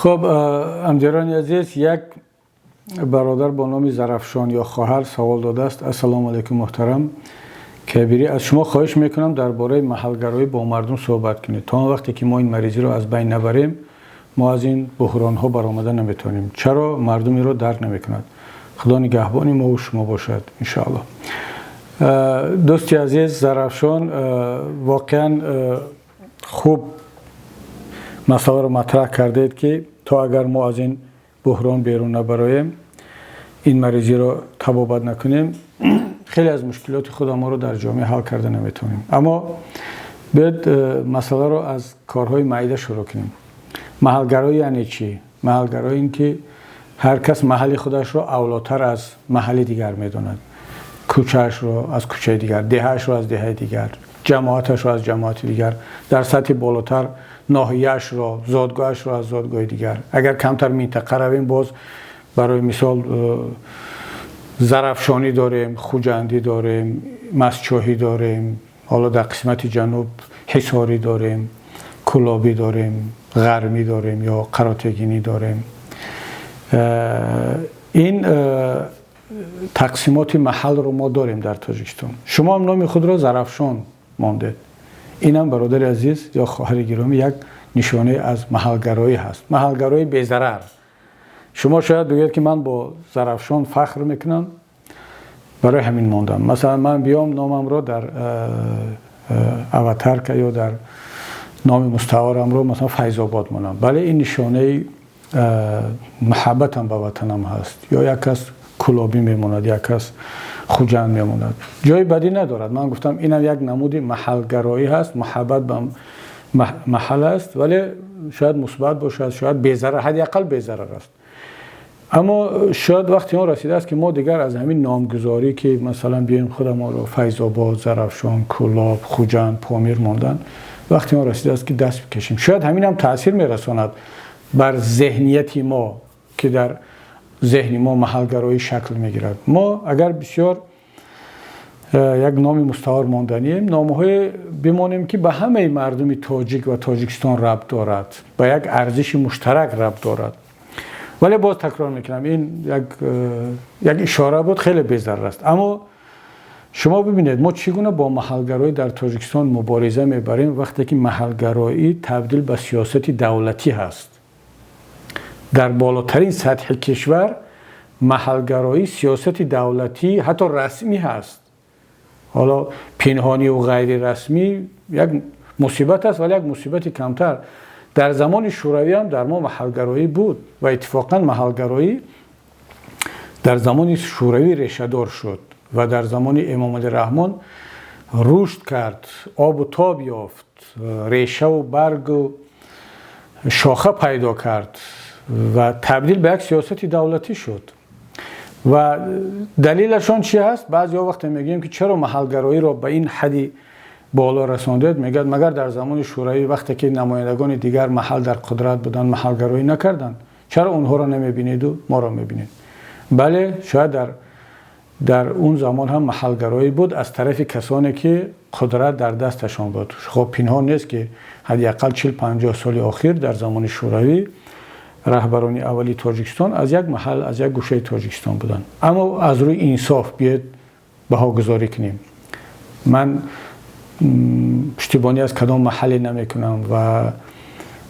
خب امجران عزیز، یک برادر با نام زرافشان یا خواهر سوال داده است. السلام علیکم محترم کبیری، از شما خواهش میکنم درباره محلگرایی با مردم صحبت کنید. تا وقتی که ما این مریضی رو از بین نبریم ما از این بحران ها برآمده نمیتونیم. چرا مردمی رو درک نمیکند؟ خدا نگهبان ما و شما باشد ان شاء الله. دوستی عزیز زرافشان، واقعا خوب مسئله رو مطرح کردید که تا اگر ما از این بحران بیرون نبرایم، این مریضی رو تبابت نکنیم، خیلی از مشکلات خود ما رو در جامعه حل کرده نمیتونیم. اما باید مسئله رو از کارهای معیده شروع کنیم. محلگرایی یعنی چی؟ محلگرایی این که هر کس محل خودش رو اولاتر از محل دیگر میدوند، کوچهش رو از کوچه دیگر، دههش رو از دهه دیگر، جماعتش رو از جماعت دیگر، در سطح بالاتر ناحیه‌اش رو، زادگاهش رو از زادگاه دیگر. اگر کمتر منطقه رویم، باز برای مثال زرافشانی داریم، خوجندی داریم، مسچوهی داریم، حالا در قسمت جنوب حصاری داریم، کلابی داریم، غرمی داریم یا قراتگینی داریم. این تقسیمات محل رو ما داریم در تاجیکستان. شما هم نام خود را زرافشان مانده. این هم برادر عزیز یا خواهر گرامی یک نشانه از محلگرایی هست، محلگرایی بی‌ضرر. شما شاید بگید که من با زرافشان فخر میکنم، برای همین ماندم. مثلا من بیام نامم رو در اواترک یا در نام مستعارم رو مثلا فیض آباد مانم. بله، این نشانه محبتم به وطنم هست. یا یک کس کلابی میموند، یک کس خوجند میموند، جای بدی ندارد. من گفتم اینم یک نمود محلگرایی هست، محبت به محل است، ولی شاید مثبت باشد، شاید بی‌ضرر، حداقل بی‌ضرر است. اما شاید وقتی اون رسیده است که ما دیگر از همین نامگذاری که مثلا بیایم خود ما رو فیض آباد، زرافشان، کلاب، خوجند، پامیر ماندن، وقتی اون رسیده است که دست بکشیم. شاید همین هم تاثیر میرساند بر ذهنیت ما که در ذهن ما محلگرایی شکل میگیرد. ما اگر بسیار یک نام مستعار ماندنیم، نامهای بمانیم که به همه مردم تاجیک و تاجیکستان ربط دارد، به یک ارزش مشترک ربط دارد. ولی باز تکرار میکنم، این یک اشاره بود، خیلی بی‌ضرر است. اما شما ببینید ما چگونه با محلگرایی در تاجیکستان مبارزه میبریم وقتی که محلگرایی تبدیل به سیاست دولتی هست. در بالاترین سطح کشور محلگرایی سیاست دولتی حتی رسمی هست. حالا پنهانی و غیر رسمی یک مصیبت است، ولی یک مصیبت کمتر. در زمان شوروی هم در ما محلگرایی بود و اتفاقا محلگرایی در زمان شوروی ریشه‌دار شد و در زمان امام علی رحمان رشد کرد، آب و تاب یافت، ریشه و برگ و شاخه پیدا کرد و تبدیل به یک سیاست دولتی شد. و دلیلشون چی هست؟ بعضیا وقتی میگیم که چرا محلگرایی را به این حدی بالا رساندید، میگن مگر در زمان شوروی وقتی که نمایندگان دیگر محل در قدرت بودن محلگرایی نکردن؟ چرا اونها را نمیبینید و ما را میبینید؟ بله، شاید در اون زمان هم محلگرایی بود از طرف کسانی که قدرت در دستشان بود. خب پنهان نیست که حداقل 40-50 سال اخیر در زمان شوروی رهبران اولی تاجیکستان از یک محل، از یک گوشه تاجیکستان بودن. اما از روی انصاف بیاید بهاگذاری کنیم. من پشتیبانی از کدام محلی نمی کنم و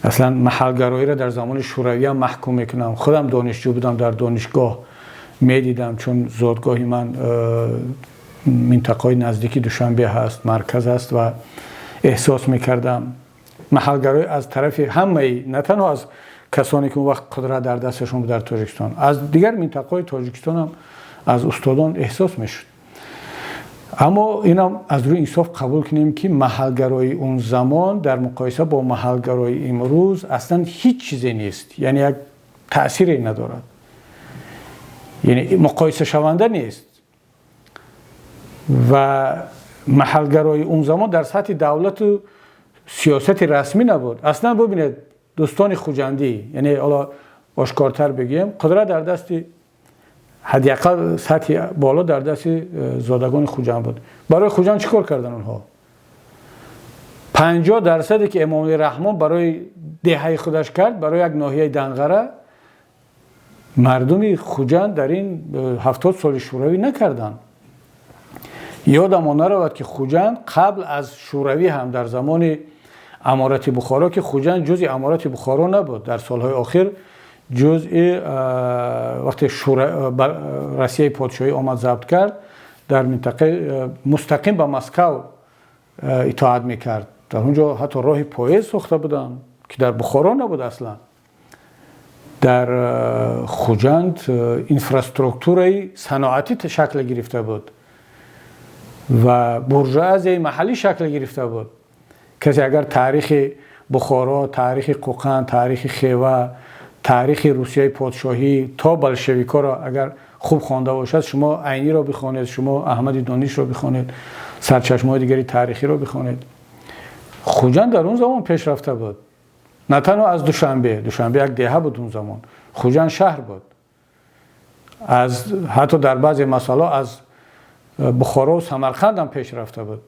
اصلا محلگرایی را در زمان شوروی هم محکوم میکنم. خودم دانشجو بودم، در دانشگاه میدیدم، چون زادگاهی من منطقه نزدیکی دوشنبه هست، مرکز است و احساس میکردم محلگرایی از طرف همه، نه تنها از کسانی که اون وقت قدرت در دستشون بود در تاجیکستان، از دیگر منطقه تاجیکستان هم از استادان احساس میشد. اما اینم از روی انصاف قبول کنیم که محلگرایی اون زمان در مقایسه با محلگرایی امروز اصلا هیچ چیزی نیست، یعنی یک تأثیری ندارد، یعنی مقایسه شونده نیست. و محلگرایی اون زمان در سطح دولت و سیاست رسمی نبود. اصلا ببینید دوستان خوجندی، یعنی حالا آشکارتر بگیم، قدرت در دست حداقل سطح بالا در دست زادگان خوجند بود. برای خوجند چیکار کردن اونها؟ 50% که امام رحمان برای دهه خودش کرد برای یک ناحیه دنقره، مردم خوجند در این 70 سال شوروی نکردن. یادم نرود که خوجند قبل از شوروی هم در زمان امارت بخارا، که خوجند جزء امارت بخارا نبود، در سالهای آخر جزء وقتی روسیه پادشاهی آمد ضبط کرد در منطقه مستقیم به مسکو اطاعت میکرد. در اونجا حتی راه پاییز ساخته بودن که در بخارا نبود اصلا. در خوجند اینفراستراکتورای صنعتی شکل گرفته بود و بورژوازی محلی شکل گرفته بود. کسی اگر تاریخ بخارا، تاریخ قوقند، تاریخ خیوه، تاریخ روسیه پادشاهی تا بلشویکا را اگر خوب خوانده باشد، شما عینی را بخوانید، شما احمد دانش را بخوانید، سرچشمه‌های دیگری تاریخی را بخوانید، خوجند در اون زمان پیشرفته بود. نه تنها از دوشنبه یک دهه بود اون زمان، خوجند شهر بود. از حتی در بعضی مسائل از بخارا و سمرقند هم پیشرفته بود،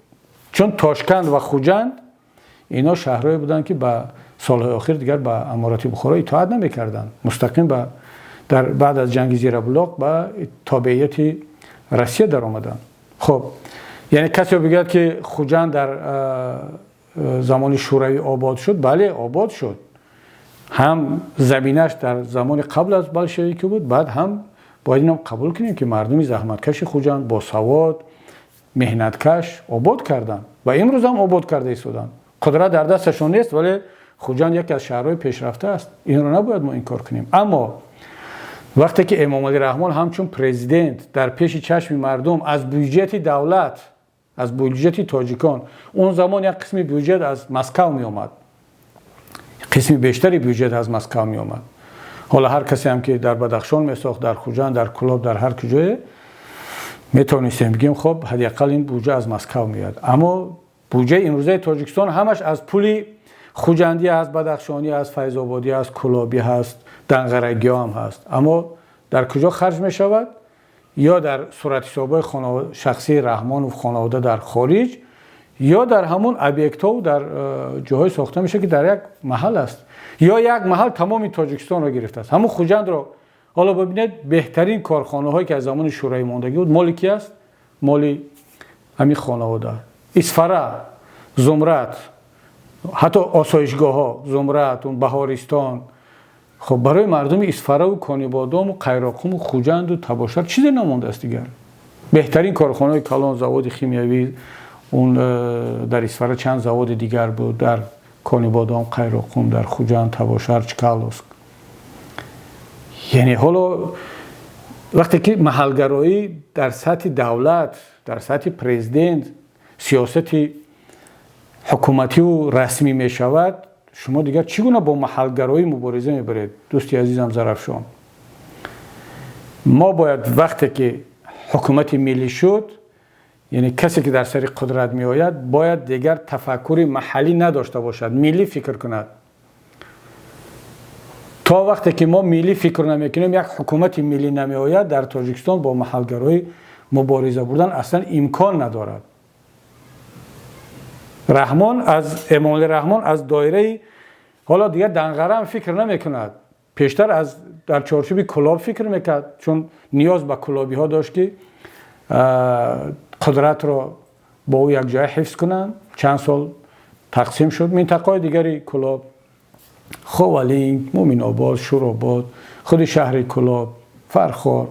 چون تاشکند و خوجند اینا شهرهایی بودند که با سالهای آخر دیگر به امارت بخارا اطاعت نمی‌کردند، مستقیم در بعد از جنگ زیربلاق به تابعیت روسیه در آمدند. خب یعنی کسی بگوید که خوجند در زمان شوروی آباد شد، بله آباد شد. هم زمینش در زمان قبل از بلشویکی بود، بعد هم باید اینم قبول کنیم که مردمی زحمتکش خوجند با سواد، مهنتکش آباد کردند و امروز هم آباد کرده ایستادند. قدرت در دستشون نیست، ولی خوجند یکی از شهرهای پیشرفته است. این رو نباید ما انکار کنیم. اما وقتی که امام علی رحمان همچون پرزیدنت در پیش چشم مردم از بودجه دولت، از بودجه تاجیکان، اون زمان یک قسمی بودجه از مسکو می آمد، قسمی بیشتری بودجه از مسکو می آمد. حالا هر کسی هم که در بدخشان می ساخت، در خوجند، در کلاب، در هر کجای می توانستیم بگیم خب حداقل این بودجه از مسکو میاد. اما بودجه امروزه تاجیکستان همش از پول خوجندی، از بدخشانی، از فیض آبادی، از کلابی هست، دنقرگی هم هست. اما در کجا خرج می شود؟ یا در صورت حساب‌های شخصی رحمان و خانواده در خارج، یا در همون ابیکت‌ها و در جاهای ساخته میشه که در یک محل است، یا یک محل تمام تاجیکستان را گرفته است. همون خوجند را حالا ببینید، بهترین کارخانه‌هایی که از زمان شوروی ماندگی بود مال کی است؟ مال همین خانواده. اسفره، زمرد، حتی آسایشگاه‌ها، زمرد، اون بهارستان. خب برای مردم اسفره و کانیبادام و قیراقم و خوجند و تباشر چیزی نمانده است دیگر. بهترین کارخانه‌های کلان، زواد شیمیایی، اون در اسفره چند زواد دیگر بود، در کانیبادام، قیراقم، در خوجند، تباشر، چکالوسک. یعنی حالا وقتی که محلگرایی در سطح دولت، در سطح پرزیدنت، سیاست حکومتی و رسمی می شود، شما دیگر چگونه با محلگرایی مبارزه میبرید؟ دوستی عزیزم ظرفشان، ما باید وقتی که حکومت ملی شد، یعنی کسی که در سر قدرت می آید، باید دیگر تفکر محلی نداشته باشد، ملی فکر کند. تا وقتی که ما ملی فکر نمیکنیم، یک حکومت ملی نمی آید، در تاجیکستان با محلگرایی مبارزه بردن اصلا امکان ندارد. امام علی رحمان از دایره حالا دیگر دنقره هم فکر نمی کند، پیشتر از در چارچوب کلاب فکر میکرد، چون نیاز به کلابی ها داشت که قدرت را با او یک جای حفظ کنند. چند سال تقسیم شد منطقه دیگری کلاب، خوالینگ، مومن آباد، شورآباد، خود شهر کلاب، فرخار،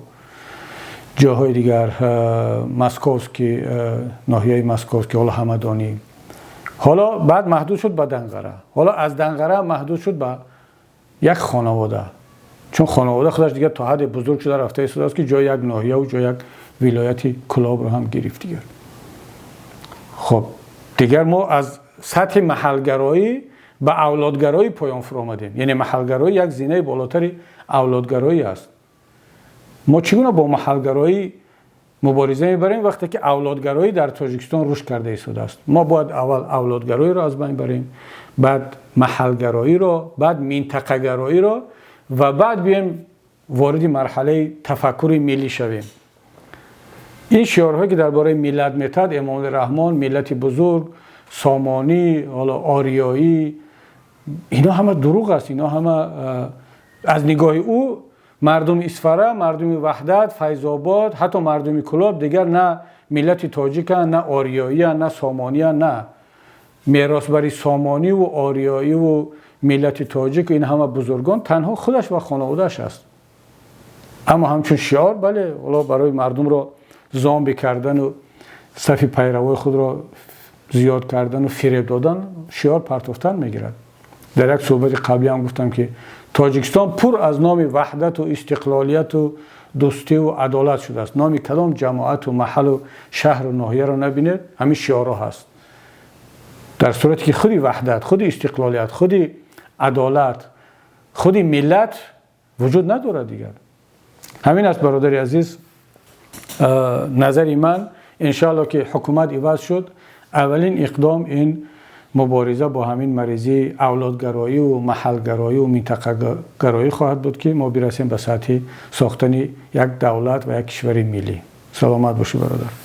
جاهای دیگر، مسکوسکی، ناحیه مسکوسکی، حالا همدانی. حالا بعد محدود شد به دنقره، حالا از دنقره محدود شد به یک خانواده، چون خانواده خودش دیگر تا حد بزرگ شده رفته ایستاده است که جای یک ناحیه و جای یک ولایت کلاب رو هم گرفت دیگر. خب دیگر ما از سطح محلگرایی به اولادگرایی پایان فرو آمدیم. یعنی محلگرایی یک زینه بالاتر اولادگرایی است. ما چگونه با محلگرایی مبارزه میبریم وقتی که اولادگرایی در تاجیکستان رشد کرده ایستاده است؟ ما باید اول اولادگرایی را از بین بریم، بعد محلگرایی را، بعد منطقه گرایی را، و بعد بیایم وارد مرحله تفکر ملی شویم. این شعارهایی که درباره ملت میتد، امام علی رحمان، ملت بزرگ، سامانی، حالا آریایی، اینا همه دروغ است. اینا همه از نگاه او مردم اصفهان، مردم وحدت، فیض آباد، حتی مردم کلاب دیگر نه ملت تاجیک، نه آریایی، نه سامانی، نه میراث بری سامانی و آریایی و ملت تاجیک. این همه بزرگان تنها خودش و خانواده‌اش است. اما همچون شعار بله والا برای مردم را زامبی کردن و صف پیروای خود را زیاد کردن و فریب دادن شعار پرتافتن میگیرد. در یک صحبت قبلی هم گفتم که تاجیکستان پر از نام وحدت و استقلالیت و دوستی و عدالت شده است. نام کدام جماعت و محل و شهر و ناحیه را نبینید همین شعارها هست. در صورتی که خودی وحدت، خودی استقلالیت، خودی عدالت، خودی ملت وجود ندارد دیگر. همین است برادری عزیز، نظر من انشاءالله که حکومت عوض شد اولین اقدام این مبارزه با همین مریضی اولادگرایی و محلگرایی و منطقه گرایی خواهد بود که ما برسیم به سطح ساختن یک دولت و یک کشور ملی. سلامت باشی برادر.